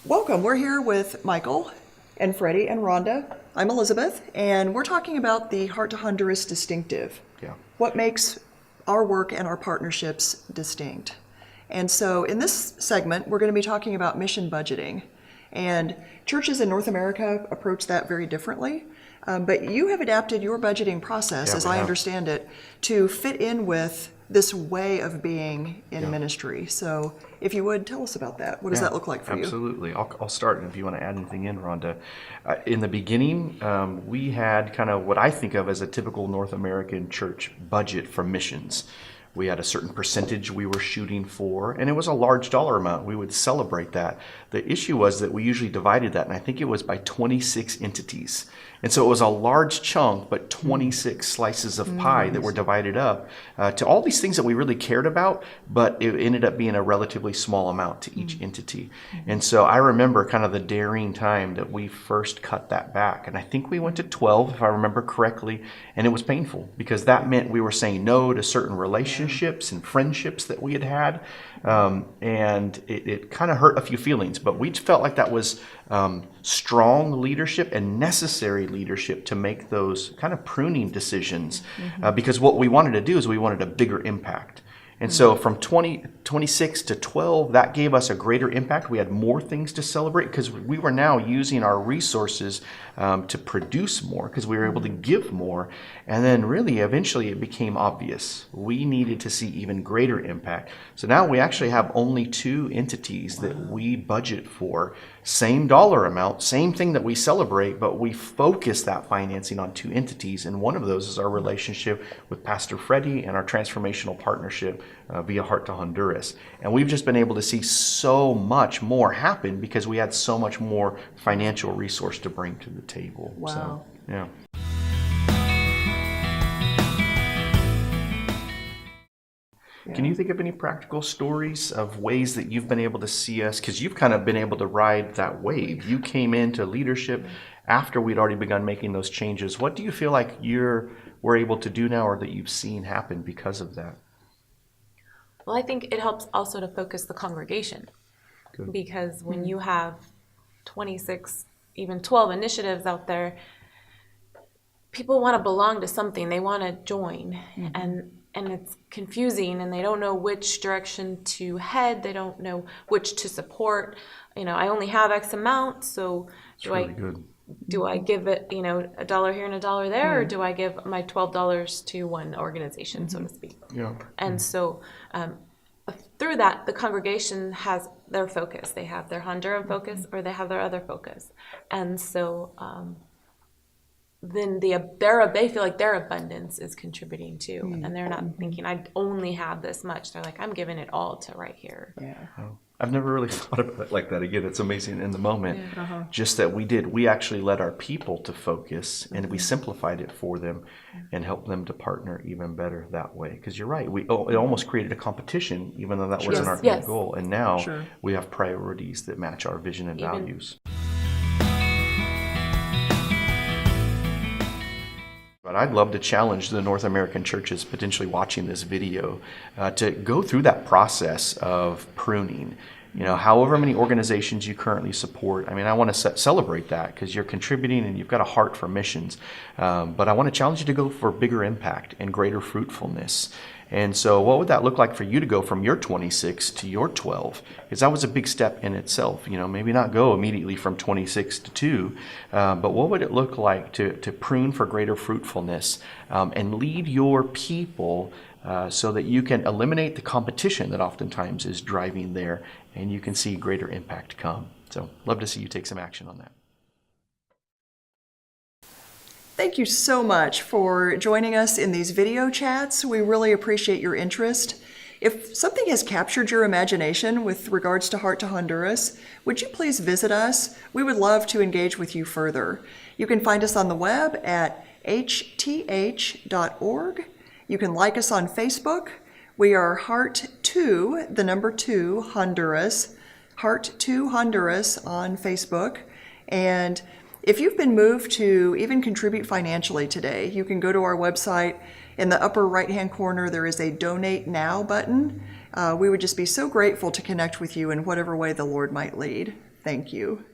Welcome. We're here with Michael and Fredy and Rhonda. I'm Elizabeth, and we're talking about the Heart to Honduras distinctive. Yeah. What makes our work and our partnerships distinct? And so in this segment, we're going to be talking about mission budgeting. And churches in North America approach that very differently. But you have adapted your budgeting process, as I understand it, to fit in with this way of being in ministry. So if you would, tell us about that. What does that look like for you? Absolutely. I'll start, and if you want to add anything in, Rhonda. In the beginning, we had kind of what I think of as a typical North American church budget for missions. We had a certain percentage we were shooting for, and it was a large dollar amount. We would celebrate that. The issue was that we usually divided that, and I think it was by 26 entities. And so it was a large chunk, but 26 slices of pie that were divided up to all these things that we really cared about, but it ended up being a relatively small amount to each entity. And so I remember kind of the daring time that we first cut that back. And I think we went to 12, if I remember correctly, and it was painful because that meant we were saying no to certain relationships and friendships that we had had. And it kind of hurt a few feelings, but we felt like that was strong leadership and necessary leadership to make those kind of pruning decisions, because what we wanted to do is we wanted a bigger impact. And so from 26 to 12, that gave us a greater impact. We had more things to celebrate because we were now using our resources to produce more because we were able to give more. And then really, eventually, it became obvious. We needed to see even greater impact. So now we actually have only 2 entities that we budget for. Same dollar amount, same thing that we celebrate, but we focus that financing on 2 entities. And one of those is our relationship with Pastor Fredy and our transformational partnership via Heart to Honduras. And we've just been able to see so much more happen because we had so much more financial resource to bring to the table. Wow. So, yeah. Can you think of any practical stories of ways that you've been able to see us? Because you've kind of been able to ride that wave. You came into leadership after we'd already begun making those changes. What do you feel like we're able to do now or that you've seen happen because of that? Well, I think it helps also to focus the congregation. Good. Because when you have 26, even 12 initiatives out there, people want to belong to something. They want to join. And it's confusing, and they don't know which direction to head. They don't know which to support. I only have X amount, so do I give it, a dollar here and a dollar there, or do I give my $12 to one organization, so to speak? Yeah. And so through that, the congregation has their focus. They have their Honduran focus, or they have their other focus. And so then they feel like their abundance is contributing too, and they're not thinking I only have this much. They're like, I'm giving it all to right here. Yeah. Oh, I've never really thought about it like that. Again, it's amazing in the moment. Just that we actually let our people to focus, and we simplified it for them and helped them to partner even better that way. Because you're right, it almost created a competition, even though that wasn't our goal. And now we have priorities that match our vision and values. But I'd love to challenge the North American churches potentially watching this video to go through that process of pruning. However many organizations you currently support, I want to celebrate that because you're contributing and you've got a heart for missions. But I want to challenge you to go for bigger impact and greater fruitfulness. And so what would that look like for you to go from your 26 to your 12? Because that was a big step in itself. Maybe not go immediately from 26 to 2, but what would it look like to prune for greater fruitfulness and lead your people so that you can eliminate the competition that oftentimes is driving there and you can see greater impact come. So love to see you take some action on that. Thank you so much for joining us in these video chats. We really appreciate your interest. If something has captured your imagination with regards to Heart to Honduras, would you please visit us? We would love to engage with you further. You can find us on the web at hth.org. You can like us on Facebook. We are Heart 2, the number 2, Honduras. Heart 2 Honduras on Facebook. And if you've been moved to even contribute financially today, you can go to our website. In the upper right-hand corner, there is a Donate Now button. We would just be so grateful to connect with you in whatever way the Lord might lead. Thank you.